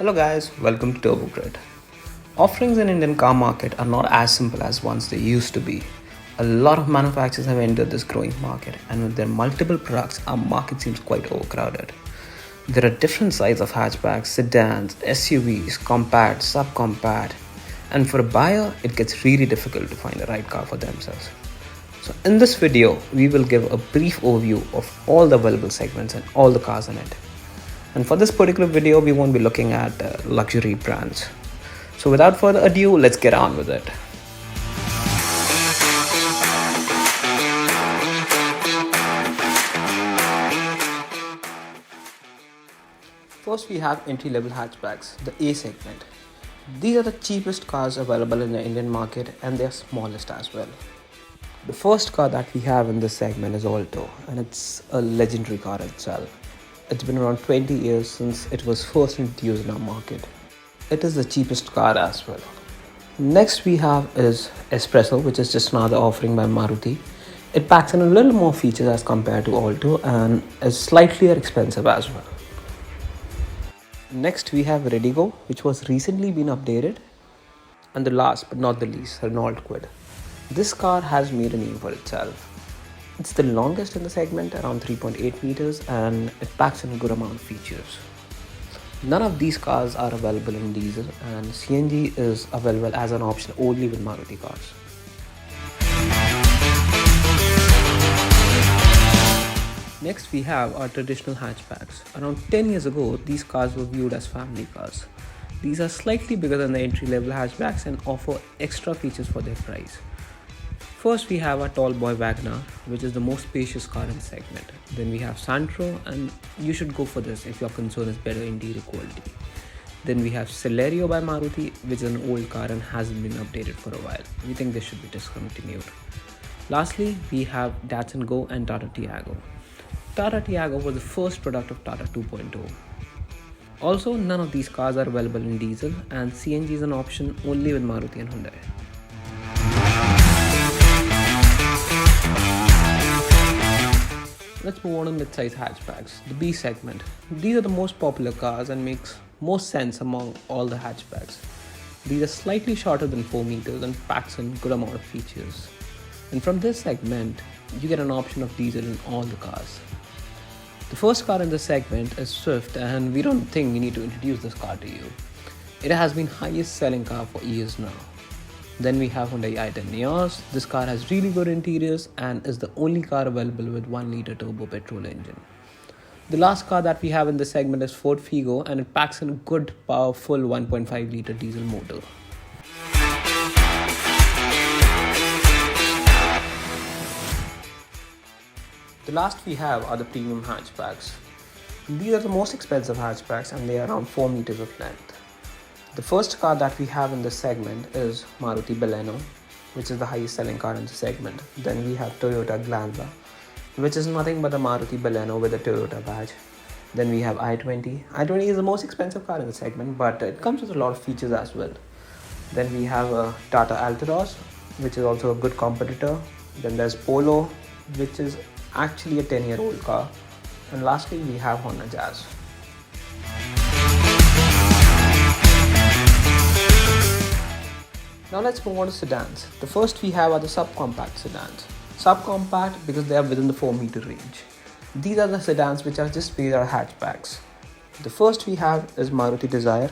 Hello guys, welcome to overcrowded. Offerings in Indian car market are not as simple as once they used to be. A lot of manufacturers have entered this growing market, and with their multiple products, our market seems quite overcrowded. There are different sizes of hatchbacks, sedans, SUVs, compact, subcompact, and for a buyer, it gets really difficult to find the right car for themselves. So in this video, we will give a brief overview of all the available segments and all the cars in it. And for this particular video, we won't be looking at luxury brands. So without further ado, let's get on with it. First, we have entry-level hatchbacks, the A segment. These are the cheapest cars available in the Indian market, and they are smallest as well. The first car that we have in this segment is Alto, and it's a legendary car itself. It's been around 20 years since it was first introduced in our market. It is the cheapest car as well. Next we have is Espresso, which is just another offering by Maruti. It packs in a little more features as compared to Alto and is slightly expensive as well. Next we have Redigo, which was recently been updated. And the last but not the least, Renault Kwid. This car has made a name for itself. It's the longest in the segment, around 3.8 meters, and it packs in a good amount of features. None of these cars are available in diesel, and CNG is available as an option only with Maruti cars. Next we have our traditional hatchbacks. Around 10 years ago, these cars were viewed as family cars. These are slightly bigger than the entry-level hatchbacks and offer extra features for their price. First, we have our tall boy Wagoner, which is the most spacious car in the segment. Then we have Santro, and you should go for this if your concern is better interior quality. Then we have Celerio by Maruti, which is an old car and hasn't been updated for a while. We think this should be discontinued. Lastly, we have Datsun Go and Tata Tiago. Tata Tiago was the first product of Tata 2.0. Also, none of these cars are available in diesel, and CNG is an option only with Maruti and Hyundai. Let's move on to mid-size hatchbacks, the B segment. These are the most popular cars and makes most sense among all the hatchbacks. These are slightly shorter than 4 meters and packs in good amount of features. And from this segment, you get an option of diesel in all the cars. The first car in this segment is Swift, and we don't think we need to introduce this car to you. It has been highest selling car for years now. Then we have Hyundai i10 Neos. This car has really good interiors and is the only car available with 1-liter turbo petrol engine. The last car that we have in this segment is Ford Figo, and it packs in a good, powerful 1.5-liter diesel motor. The last we have are the premium hatchbacks. These are the most expensive hatchbacks, and they are around 4 meters of length. The first car that we have in this segment is Maruti Baleno, which is the highest selling car in the segment. Then we have Toyota Glanza, which is nothing but a Maruti Baleno with a Toyota badge. Then we have i20. i20 is the most expensive car in the segment, but it comes with a lot of features as well. Then we have a Tata Altroz, which is also a good competitor. Then there's Polo, which is actually a 10-year-old car. And lastly, we have Honda Jazz. Now let's move on to sedans. The first we have are the subcompact sedans. Subcompact because they are within the 4-meter range. These are the sedans which are just based out of hatchbacks. The first we have is Maruti Dzire,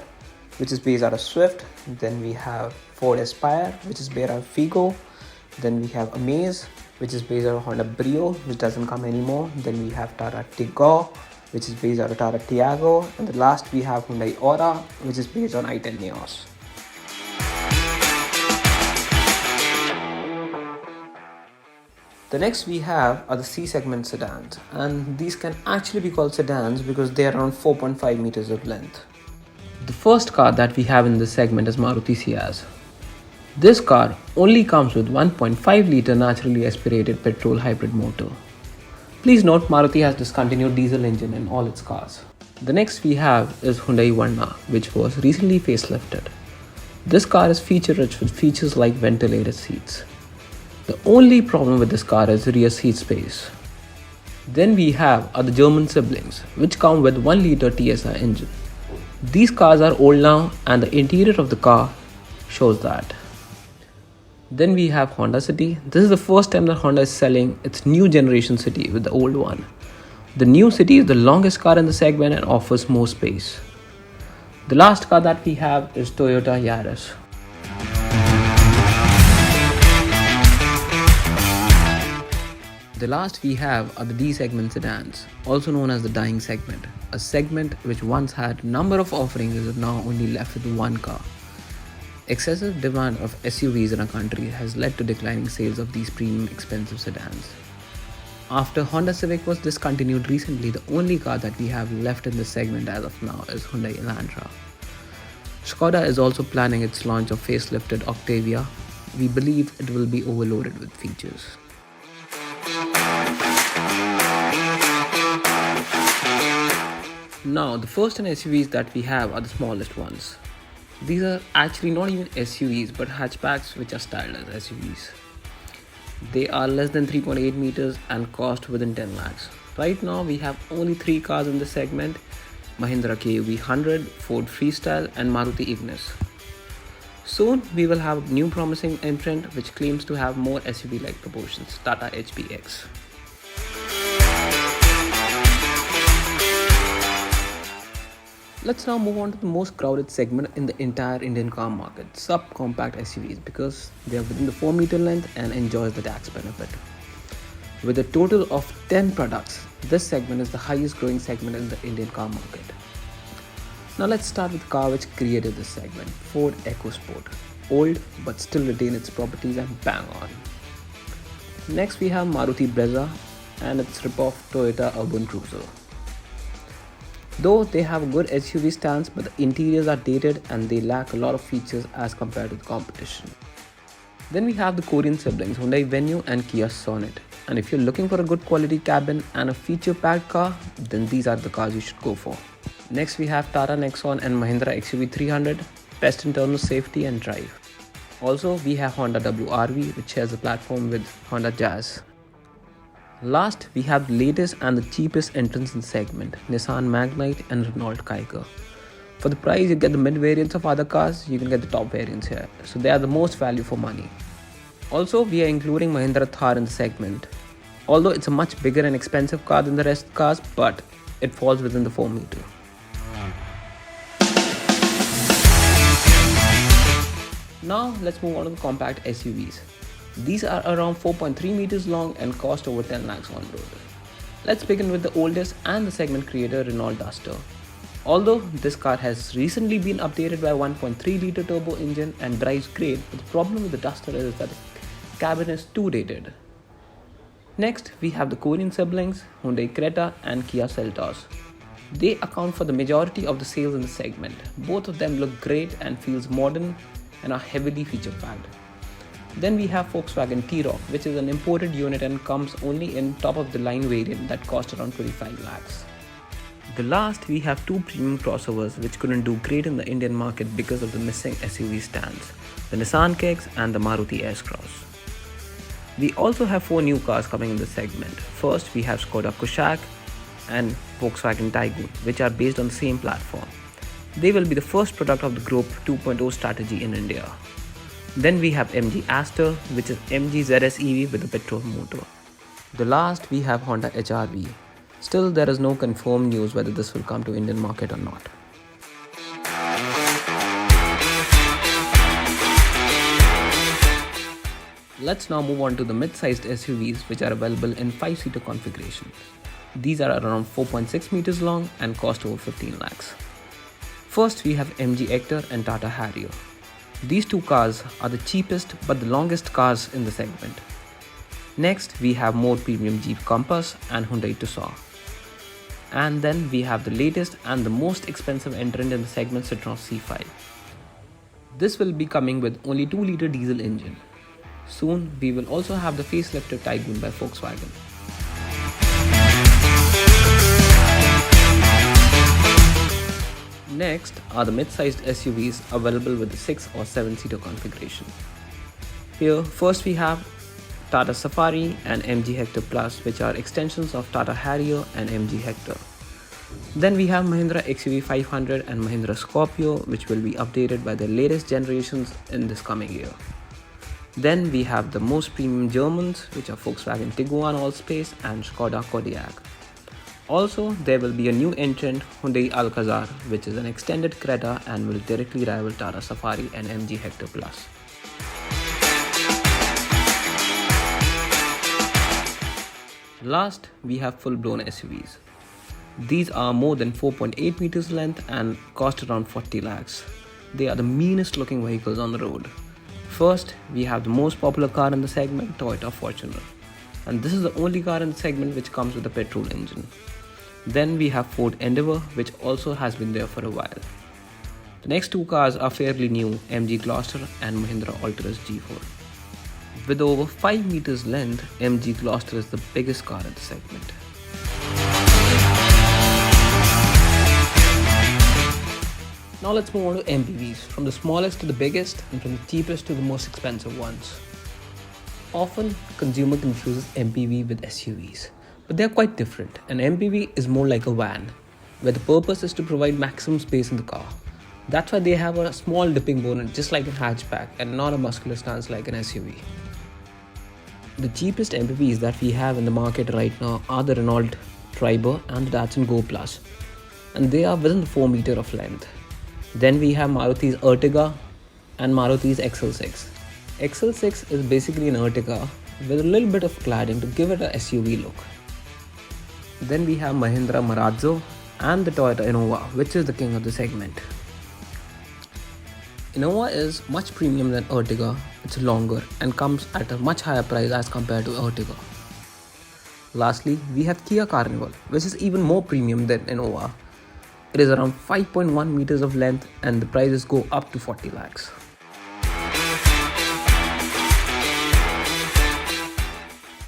which is based out of Swift. Then we have Ford Aspire, which is based out of Figo. Then we have Amaze, which is based out of Honda Brio, which doesn't come anymore. Then we have Tata Tigor, which is based out of Tata Tiago. And the last we have Hyundai Aura, which is based on i10 Neos. The next we have are the C-segment sedans, and these can actually be called sedans because they are around 4.5 meters of length. The first car that we have in this segment is Maruti Ciaz. This car only comes with 1.5-liter naturally aspirated petrol hybrid motor. Please note Maruti has discontinued diesel engine in all its cars. The next we have is Hyundai Verna, which was recently facelifted. This car is feature-rich with features like ventilated seats. The only problem with this car is rear seat space. Then we have the German siblings, which come with 1-liter TSI engine. These cars are old now and the interior of the car shows that. Then we have Honda City. This is the first time that Honda is selling its new generation City with the old one. The new City is the longest car in the segment and offers more space. The last car that we have is Toyota Yaris. The last we have are the D segment sedans, also known as the dying segment, a segment which once had a number of offerings is now only left with one car. Excessive demand of SUVs in our country has led to declining sales of these premium expensive sedans. After Honda Civic was discontinued recently, the only car that we have left in this segment as of now is Hyundai Elantra. Skoda is also planning its launch of facelifted Octavia. We believe it will be overloaded with features. Now, the first 10 SUVs that we have are the smallest ones. These are actually not even SUVs but hatchbacks which are styled as SUVs. They are less than 3.8 meters and cost within 10 lakhs. Right now we have only 3 cars in this segment: Mahindra KUV 100, Ford Freestyle and Maruti Ignis. Soon we will have a new promising entrant which claims to have more SUV-like proportions, Tata HBX. Let's now move on to the most crowded segment in the entire Indian car market, subcompact SUVs, because they are within the 4-meter length and enjoys the tax benefit. With a total of 10 products, this segment is the highest growing segment in the Indian car market. Now let's start with the car which created this segment, Ford EcoSport. Old but still retain its properties and bang on. Next we have Maruti Brezza and its ripoff Toyota Urban Cruiser. Though they have a good SUV stance, but the interiors are dated and they lack a lot of features as compared to the competition. Then we have the Korean siblings Hyundai Venue and Kia Sonet. And if you're looking for a good quality cabin and a feature-packed car, then these are the cars you should go for. Next we have Tata Nexon and Mahindra XUV 300, best in terms of safety and drive. Also we have Honda WRV which shares a platform with Honda Jazz. Last, we have the latest and the cheapest entrants in the segment, Nissan Magnite and Renault Kiger. For the price, you get the mid variants of other cars, you can get the top variants here. So they are the most value for money. Also, we are including Mahindra Thar in the segment. Although it's a much bigger and expensive car than the rest of the cars, but it falls within the 4-meter. Now, let's move on to the compact SUVs. These are around 4.3 meters long and cost over 10 lakhs on road. Let's begin with the oldest and the segment creator, Renault Duster. Although this car has recently been updated by 1.3 litre turbo engine and drives great, but the problem with the Duster is that the cabin is too dated. Next, we have the Korean siblings, Hyundai Creta and Kia Seltos. They account for the majority of the sales in the segment. Both of them look great and feels modern and are heavily feature-packed. Then we have Volkswagen T-Roc, which is an imported unit and comes only in top-of-the-line variant that cost around 25 lakhs. The last, we have 2 premium crossovers which couldn't do great in the Indian market because of the missing SUV stands, the Nissan Kicks and the Maruti S-Cross. We also have 4 new cars coming in this segment. First, we have Skoda Kushaq and Volkswagen Taygun, which are based on the same platform. They will be the first product of the Group 2.0 strategy in India. Then we have MG Aster, which is MG ZS EV with a petrol motor. The last, we have Honda HR-V. Still, there is no confirmed news whether this will come to Indian market or not. Let's now move on to the mid-sized SUVs which are available in 5-seater configuration. These are around 4.6 meters long and cost over 15 lakhs. First, we have MG Hector and Tata Harrier. These 2 cars are the cheapest but the longest cars in the segment. Next, we have more premium Jeep Compass and Hyundai Tucson. And then we have the latest and the most expensive entrant in the segment, Citroën C5. This will be coming with only 2-litre diesel engine. Soon, we will also have the facelifted Taygun by Volkswagen. Next are the mid-sized SUVs available with the 6 or 7-seater configuration. Here, first we have Tata Safari and MG Hector Plus, which are extensions of Tata Harrier and MG Hector. Then we have Mahindra XUV 500 and Mahindra Scorpio, which will be updated by the latest generations in this coming year. Then we have the most premium Germans, which are Volkswagen Tiguan Allspace and Skoda Kodiaq. Also, there will be a new entrant, Hyundai Alcazar, which is an extended Creta and will directly rival Tata Safari and MG Hector Plus. Last, we have full-blown SUVs. These are more than 4.8 meters length and cost around 40 lakhs. They are the meanest looking vehicles on the road. First, we have the most popular car in the segment, Toyota Fortuner. And this is the only car in the segment which comes with a petrol engine. Then we have Ford Endeavour, which also has been there for a while. The next two cars are fairly new, MG Gloster and Mahindra Altis G4. With over 5 meters length, MG Gloster is the biggest car in the segment. Now let's move on to MPVs, from the smallest to the biggest and from the cheapest to the most expensive ones. Often, consumer confuses MPV with SUVs, but they are quite different. An MPV is more like a van, where the purpose is to provide maximum space in the car. That's why they have a small dipping bonnet just like a hatchback and not a muscular stance like an SUV. The cheapest MPVs that we have in the market right now are the Renault Triber and the Datsun Go Plus, and they are within the 4 meter of length. Then we have Maruti's Ertiga and Maruti's XL6. XL6 is basically an Ertiga with a little bit of cladding to give it a SUV look. Then we have Mahindra Marazzo and the Toyota Innova, which is the king of the segment. Innova is much premium than Ertiga, it's longer and comes at a much higher price as compared to Ertiga. Lastly, we have Kia Carnival, which is even more premium than Innova. It is around 5.1 meters of length and the prices go up to 40 lakhs.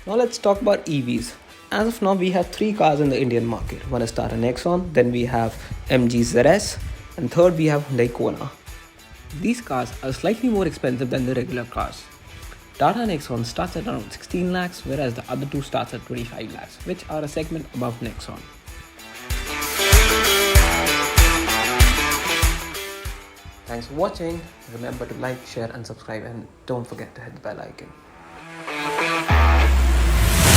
Now let's talk about EVs. As of now, we have 3 cars in the Indian market. One is Tata Nexon, then we have MG ZS, and third we have Hyundai Kona. These cars are slightly more expensive than the regular cars. Tata Nexon starts at around 16 lakhs, whereas the other two starts at 25 lakhs, which are a segment above Nexon. Thanks for watching. Remember to like, share and subscribe, and don't forget to hit the bell icon.